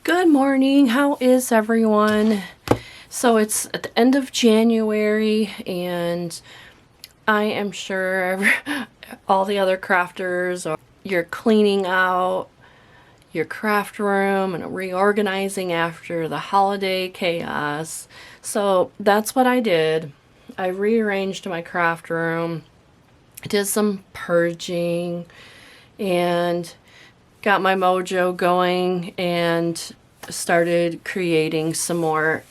Good morning. How is everyone? So it's at the end of January, and I am sure all the other crafters you're cleaning out your craft room and reorganizing after the holiday chaos. So that's what I did. I rearranged my craft room, did some purging, and got my mojo going and started creating some more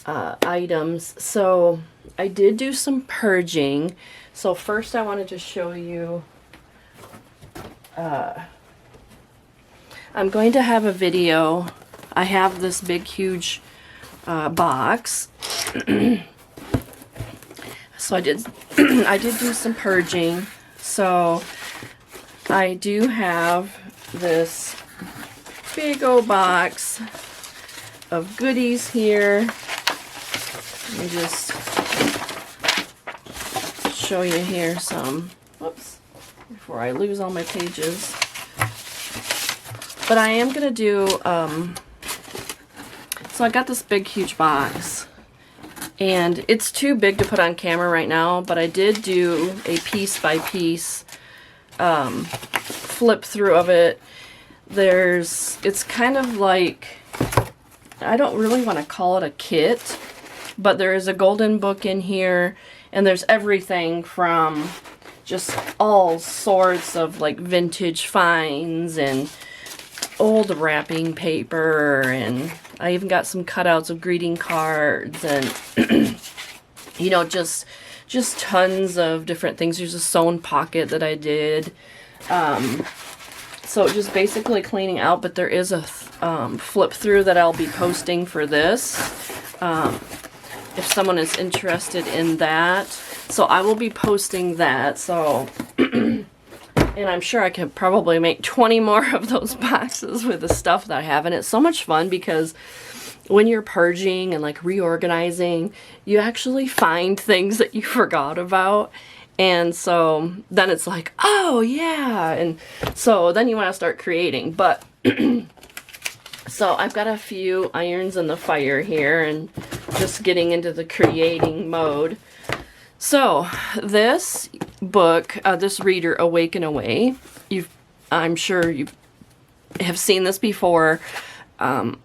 items. So I did do some purging. So first I wanted to show you, I'm going to have a video. I have this big huge box. So I did I did do some purging. So I do have this big old box of goodies here. Let me just show you here some, whoops, before I lose all my pages. But I am gonna do, so I got this big huge box, and it's too big to put on camera right now, but I did do a piece by piece flip through of it. It's kind of like, I don't really want to call it a kit, but there is a golden book in here, and there's everything from just all sorts of like vintage finds and old wrapping paper, and I even got some cutouts of greeting cards and you know, just tons of different things. There's a sewn pocket that I did. So just basically cleaning out, but there is a flip through that I'll be posting for this, if someone is interested in that. So I will be posting that. So, and I'm sure I could probably make 20 more of those boxes with the stuff that I have. And it's so much fun because when you're purging and like reorganizing, you actually find things that you forgot about. And so then it's like, oh yeah. And so then you want to start creating. But so I've got a few irons in the fire here and just getting into the creating mode. So this book, this reader, Awake and Away, I'm sure you have seen this before. I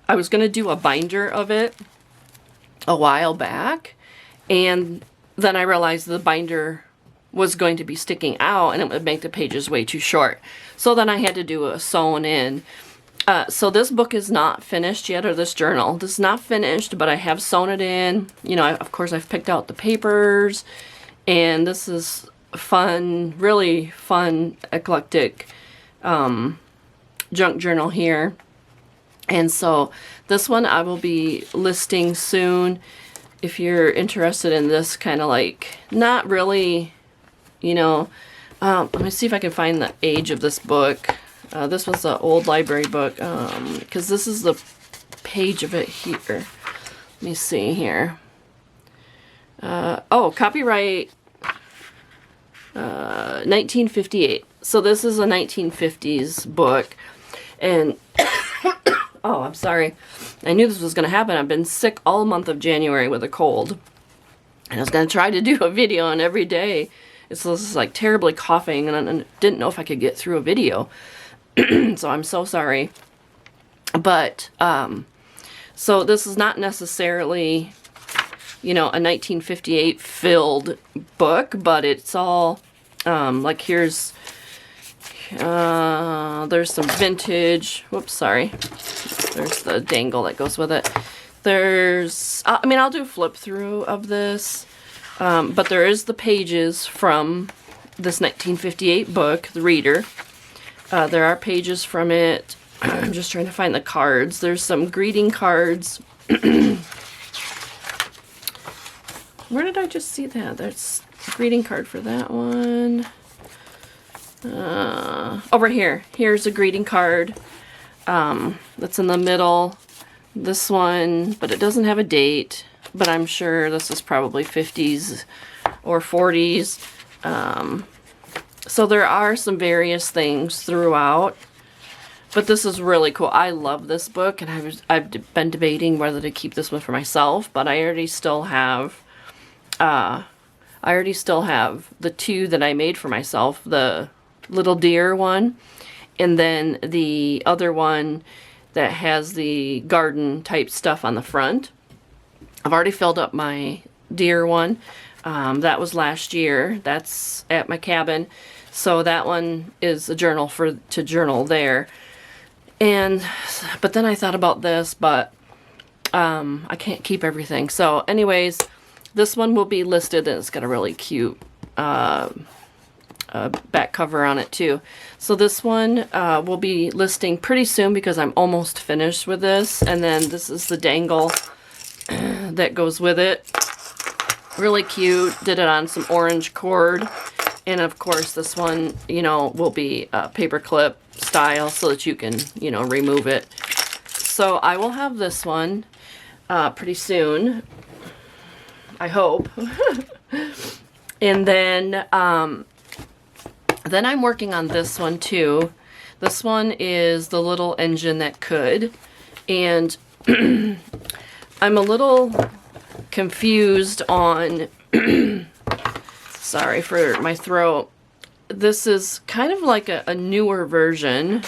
was going to do a binder of it a while back, and then I realized the binder was going to be sticking out and it would make the pages way too short. So then I had to do a sewn in. So this book is not finished yet, or this journal. This is not finished, but I have sewn it in. You know, of course I've picked out the papers, and this is fun, really fun, eclectic junk journal here. And so this one I will be listing soon. If you're interested in this kind of like, not really, you know, let me see if I can find the age of this book. This was an old library book, because this is the page of it here. Let me see here. Oh, copyright 1958. So this is a 1950s book. And, oh, I'm sorry. I knew this was going to happen. I've been sick all month of January with a cold. And I was going to try to do a video on every day. It's just like terribly coughing, and I didn't know if I could get through a video. So I'm so sorry. But, so this is not necessarily, you know, a 1958 filled book, but it's all, like here's, there's some vintage, whoops, sorry. There's the dangle that goes with it. There's, I mean, I'll do a flip through of this, but there is the pages from this 1958 book, The Reader. There are pages from it. I'm just trying to find the cards. There's some greeting cards. Where did I just see that? There's a greeting card for that one. Over here. Here's a greeting card. That's in the middle. This one, but it doesn't have a date. But I'm sure this is probably 50s or 40s. So there are some various things throughout. But this is really cool. I love this book, and I've been debating whether to keep this one for myself, but I already still have the two that I made for myself, the Little Deer one, and then the other one that has the garden type stuff on the front. I've already filled up my deer one. That was last year. That's at my cabin. So that one is a journal to journal there. But then I thought about this, but I can't keep everything. So anyways, this one will be listed, and it's got a really cute back cover on it too. So this one will be listing pretty soon because I'm almost finished with this. And then this is the dangle that goes with it. Really cute. Did it on some orange cord. And of course this one, you know, will be paperclip style so that you can, you know, remove it. So I will have this one pretty soon, I hope. And then I'm working on this one too. This one is The Little Engine That Could. And I'm a little confused on, sorry for my throat. This is kind of like a newer version.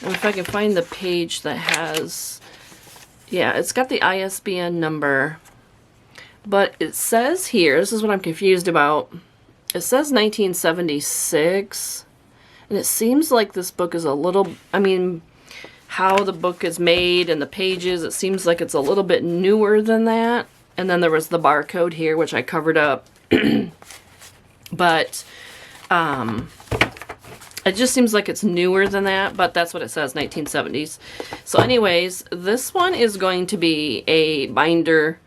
And if I can find the page that has, yeah, it's got the ISBN number. But it says here, this is what I'm confused about. It says 1976. And it seems like this book is a little, I mean, how the book is made and the pages, it seems like it's a little bit newer than that. And then there was the barcode here, which I covered up. But it just seems like it's newer than that, but that's what it says, 1970s. So anyways, this one is going to be a binder,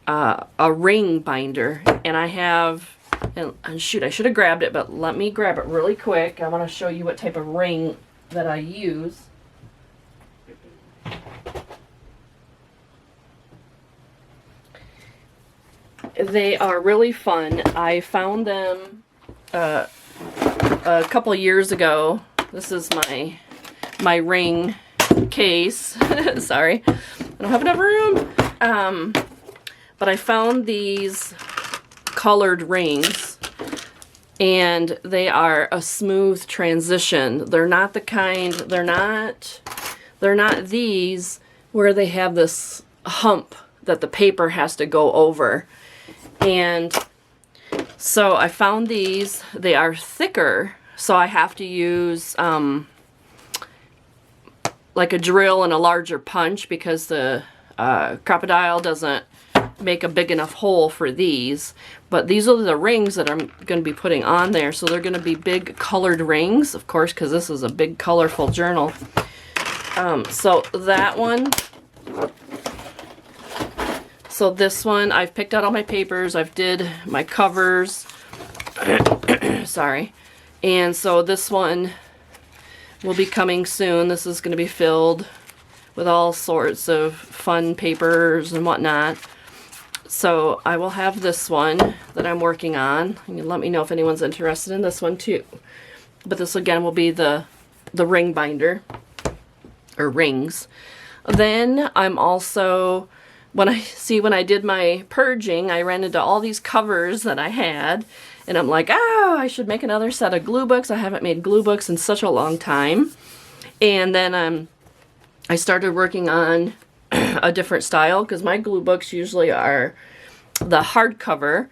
a ring binder. And I have, and shoot, I should have grabbed it, but let me grab it really quick. I want to show you what type of ring that I use. They are really fun. I found them a couple of years ago. This is my ring case. Sorry, I don't have enough room. But I found these colored rings, and they are a smooth transition. They're not the kind. They're not these where they have this hump that the paper has to go over. And so I found these. They are thicker, so I have to use like a drill and a larger punch because the Crop-A-Dile doesn't make a big enough hole for these. But these are the rings that I'm going to be putting on there. So they're going to be big colored rings, of course, because this is a big colorful journal. So that one... So this one, I've picked out all my papers. I've did my covers. Sorry. And so this one will be coming soon. This is going to be filled with all sorts of fun papers and whatnot. So I will have this one that I'm working on. You can let me know if anyone's interested in this one too. But this again will be the ring binder, or rings. Then I'm also... When I did my purging, I ran into all these covers that I had, and I'm like, oh, I should make another set of glue books. I haven't made glue books in such a long time. And then I started working on a different style, because my glue books usually are the hardcover.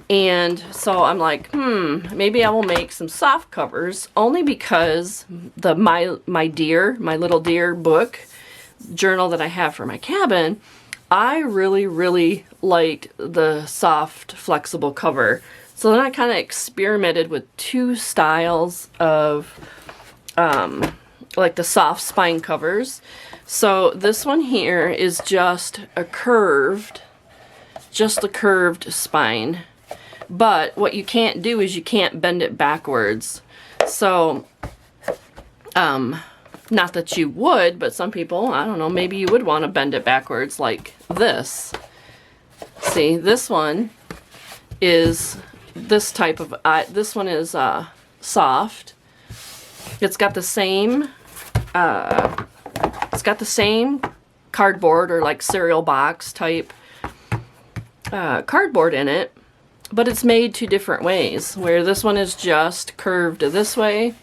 And so I'm like, maybe I will make some soft covers, only because my Little Deer book journal that I have for my cabin, I really, really liked the soft, flexible cover. So then I kind of experimented with two styles of, like the soft spine covers. So this one here is just a curved spine. But what you can't do is you can't bend it backwards. So, not that you would, but some people, I don't know, maybe you would want to bend it backwards like this. See, this one is this type of, this one is soft. It's got the same It's got the same cardboard or like cereal box type cardboard in it, but it's made two different ways, where this one is just curved this way,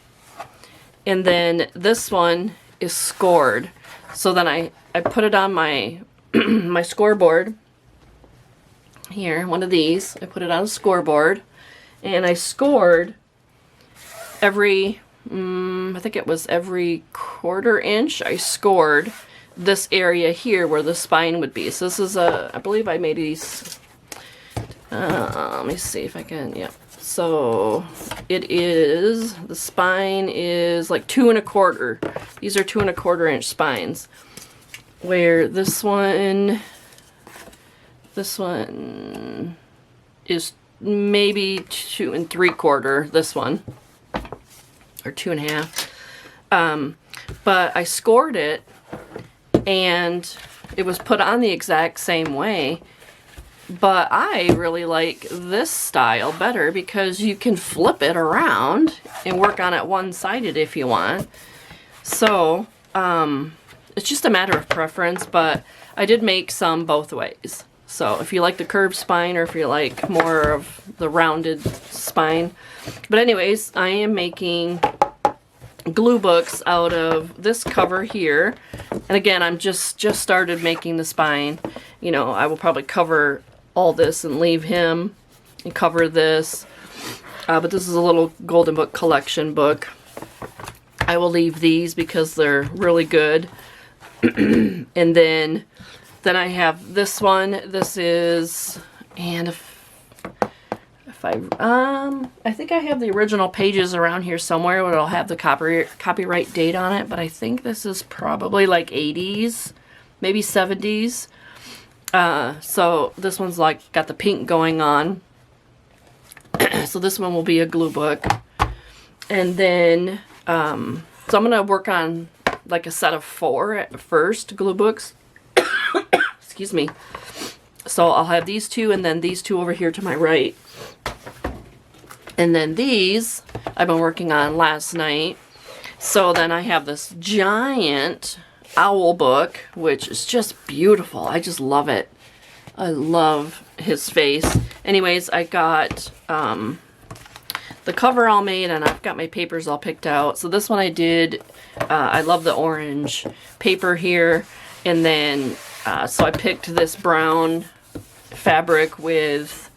and then this one is scored. So then I put it on my my scoreboard here, one of these. I put it on a scoreboard, and I scored every, I think it was every 1/4 inch, I scored this area here where the spine would be. So this is I believe I made these, let me see if I can, yeah. So it is, the spine is like 2 1/4. These are 2 1/4 inch spines, where this one is maybe 2 3/4, this one, or 2 1/2. But I scored it, and it was put on the exact same way. But I really like this style better because you can flip it around and work on it one-sided if you want. So, it's just a matter of preference, but I did make some both ways. So if you like the curved spine or if you like more of the rounded spine. But anyways, I am making glue books out of this cover here. And again, I'm just started making the spine. You know, I will probably cover all this and leave him and cover this. But this is a little Golden Book collection book. I will leave these because they're really good. And then I have this one. This is, and if I think I have the original pages around here somewhere where it'll have the copyright date on it, but I think this is probably like 80s, maybe 70s. So this one's like got the pink going on. So this one will be a glue book. And then, so I'm going to work on like a set of 4 at first, glue books. Excuse me. So I'll have these 2 and then these 2 over here to my right. And then these I've been working on last night. So then I have this giant owl book, which is just beautiful. I just love it. I love his face. Anyways, I got the cover all made, and I've got my papers all picked out. So this one I did, I love the orange paper here. And then, so I picked this brown fabric with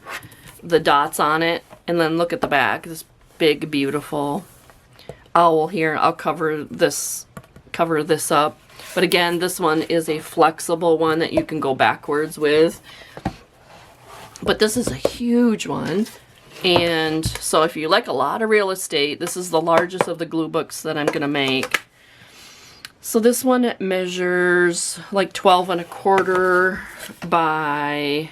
the dots on it. And then look at the back, this big, beautiful owl here. I'll cover this up. But again, this one is a flexible one that you can go backwards with. But this is a huge one. And so if you like a lot of real estate, this is the largest of the glue books that I'm going to make. So this one measures like 12 1/4 by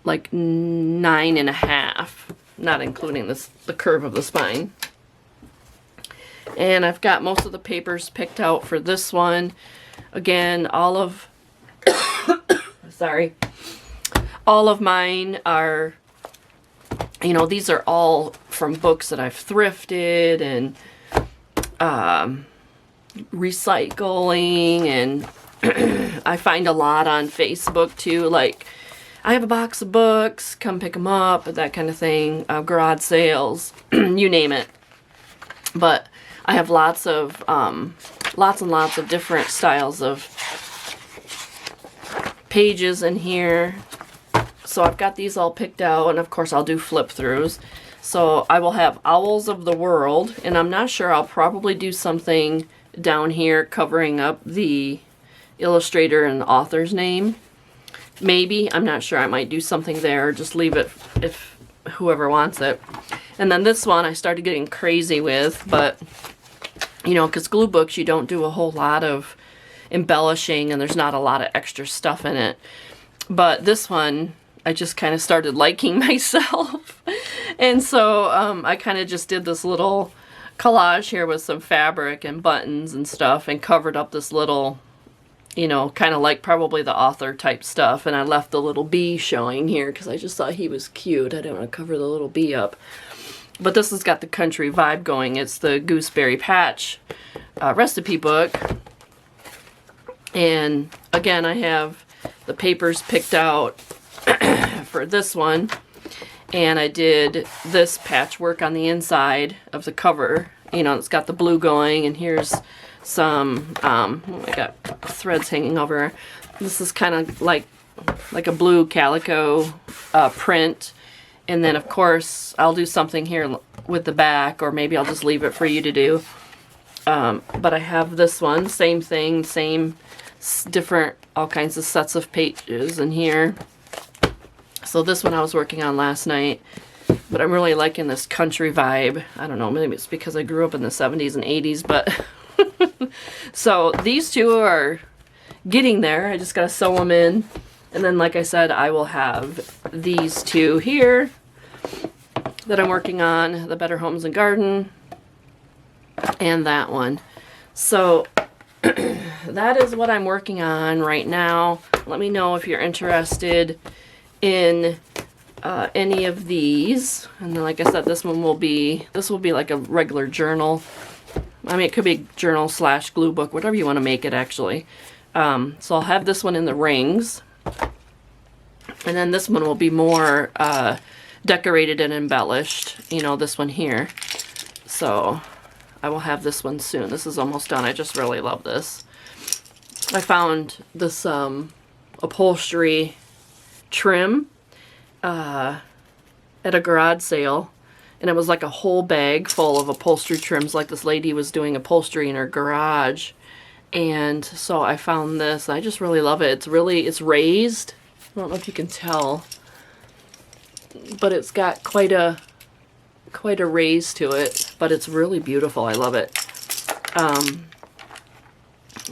like 9 1/2, not including the curve of the spine. And I've got most of the papers picked out for this one. Again, all of sorry, all of mine are, you know, these are all from books that I've thrifted and recycling, and I find a lot on Facebook too, like I have a box of books, come pick them up, that kind of thing, garage sales, you name it. But I have lots and lots of different styles of pages in here. So I've got these all picked out, and of course I'll do flip throughs. So I will have Owls of the World, and I'm not sure, I'll probably do something down here covering up the illustrator and the author's name. Maybe, I'm not sure, I might do something there, just leave it if whoever wants it. And then this one I started getting crazy with, but you know, because glue books, you don't do a whole lot of embellishing and there's not a lot of extra stuff in it. But this one, I just kind of started liking myself. And so I kind of just did this little collage here with some fabric and buttons and stuff and covered up this little, you know, kind of like probably the author type stuff. And I left the little bee showing here because I just thought he was cute. I didn't want to cover the little bee up. But this has got the country vibe going. It's the Gooseberry Patch recipe book. And again, I have the papers picked out for this one. And I did this patchwork on the inside of the cover. You know, it's got the blue going, and here's some, I got threads hanging over. This is kind of like a blue calico print. And then, of course, I'll do something here with the back, or maybe I'll just leave it for you to do. But I have this one, same thing, same different, all kinds of sets of pages in here. So this one I was working on last night, but I'm really liking this country vibe. I don't know, maybe it's because I grew up in the 70s and 80s, but so these two are getting there. I just gotta sew them in. And then, like I said, I will have these two here that I'm working on, the Better Homes and Garden, and that one. So that is what I'm working on right now. Let me know if you're interested in any of these. And then, like I said, this will be like a regular journal. I mean, it could be journal / glue book, whatever you want to make it, actually. So I'll have this one in the rings. And then this one will be more decorated and embellished. You know, this one here. So I will have this one soon. This is almost done. I just really love this. I found this upholstery trim at a garage sale, and it was like a whole bag full of upholstery trims, like this lady was doing upholstery in her garage. And so I found this. I just really love it. It's raised. I don't know if you can tell, but it's got quite a raise to it, but it's really beautiful. I love it.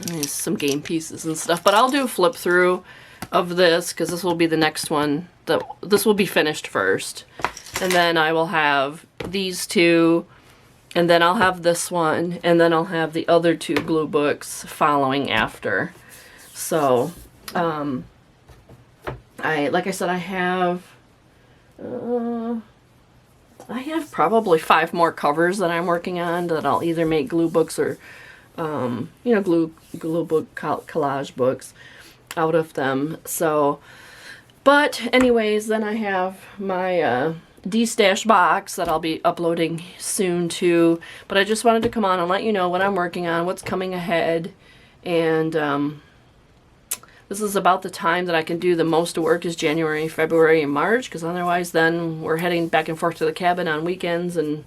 There's some game pieces and stuff, but I'll do a flip through of this because this will be the next one. This will be finished first, and then I will have these two, and then I'll have this one, and then I'll have the other two glue books following after. So like I said, I have probably 5 more covers that I'm working on that I'll either make glue books or you know, glue book collage books out of them. So, but anyways, then I have my D-stash box that I'll be uploading soon too. But I just wanted to come on and let you know what I'm working on, what's coming ahead, and this is about the time that I can do the most work is January, February, and March, because otherwise then we're heading back and forth to the cabin on weekends and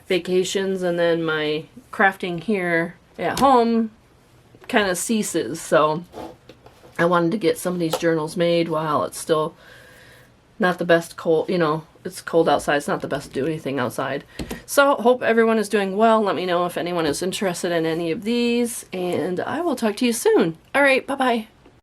vacations, and then my crafting here at home kind of ceases. So I wanted to get some of these journals made while it's still not the best cold, you know, it's cold outside. It's not the best to do anything outside. So hope everyone is doing well. Let me know if anyone is interested in any of these, and I will talk to you soon. All right, bye-bye.